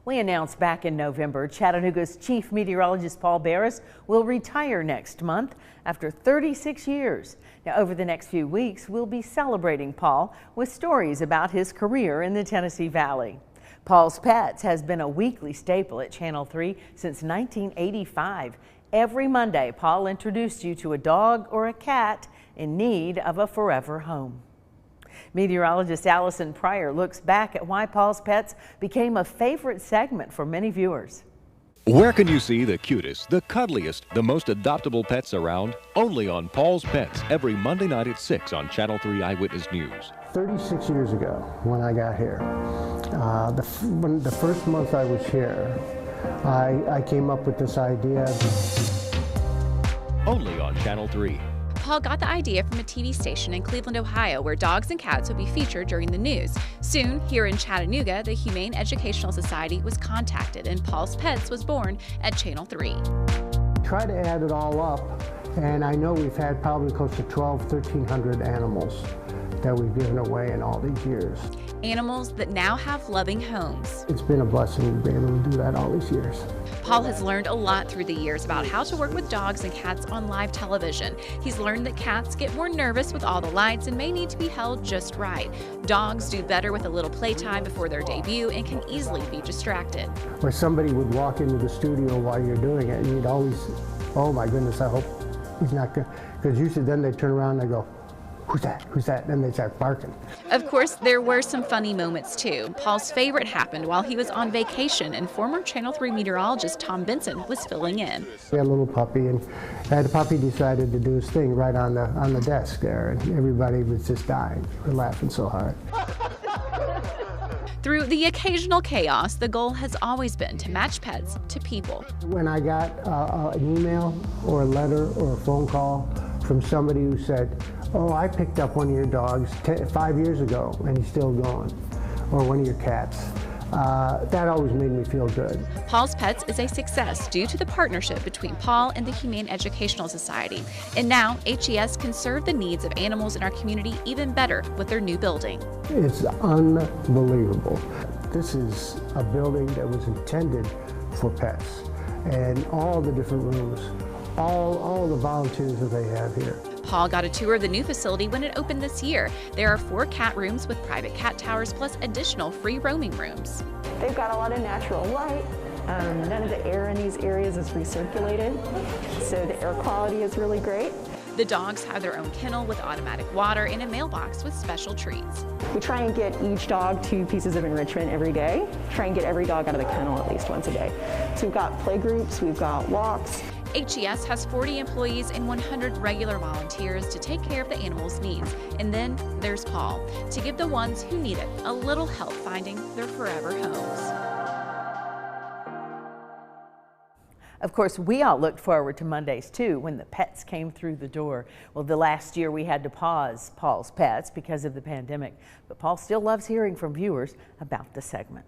We announced back in November Chattanooga's chief meteorologist Paul Barys will retire next month after 36 years. Now, over the next few weeks, we'll be celebrating Paul with stories about his career in the Tennessee Valley. Paul's Pets has been a weekly staple at Channel 3 since 1985. Every Monday, Paul introduced you to a dog or a cat in need of a forever home. Meteorologist Allison Pryor looks back at why Paul's Pets became a favorite segment for many viewers. Where can you see the cutest, the cuddliest, the most adoptable pets around? Only on Paul's Pets, every Monday night at 6 on Channel 3 Eyewitness News. 36 years ago when I got here, the first month I was here, I came up with this idea. Only on Channel 3. Paul got the idea from a TV station in Cleveland, Ohio, where dogs and cats would be featured during the news. Soon, here in Chattanooga, the Humane Educational Society was contacted, and Paul's Pets was born at Channel 3. Try to add it all up, and I know we've had probably close to 1,300 animals that we've given away in all these years. Animals that now have loving homes. It's been a blessing to be able to do that all these years. Paul has learned a lot through the years about how to work with dogs and cats on live television. He's learned that cats get more nervous with all the lights and may need to be held just right. Dogs do better with a little playtime before their debut and can easily be distracted. Where somebody would walk into the studio while you're doing it, and you'd always, oh my goodness, I hope he's not good. Because usually then they turn around and they go, who's that? Who's that? Then they start barking. Of course, there were some funny moments too. Paul's favorite happened while he was on vacation and former Channel 3 meteorologist Tom Benson was filling in. We had a little puppy, and the puppy decided to do his thing right on the desk there, and everybody was just dying. We were laughing so hard. Through the occasional chaos, the goal has always been to match pets to people. When I got an email or a letter or a phone call from somebody who said, oh, I picked up one of your dogs 5 years ago and he's still going, or one of your cats. That always made me feel good. Paul's Pets is a success due to the partnership between Paul and the Humane Educational Society. And now, HES can serve the needs of animals in our community even better with their new building. It's unbelievable. This is a building that was intended for pets, and all the different rooms, all the volunteers that they have here. Paul got a tour of the new facility when it opened this year. There are 4 cat rooms with private cat towers plus additional free roaming rooms. They've got a lot of natural light. None of the air in these areas is recirculated, so the air quality is really great. The dogs have their own kennel with automatic water and a mailbox with special treats. We try and get each dog 2 pieces of enrichment every day. Try and get every dog out of the kennel at least once a day. So we've got play groups, we've got walks. HES has 40 employees and 100 regular volunteers to take care of the animals' needs. And then there's Paul, to give the ones who need it a little help finding their forever homes. Of course, we all looked forward to Mondays too when the pets came through the door. Well, the last year we had to pause Paul's Pets because of the pandemic, but Paul still loves hearing from viewers about the segment.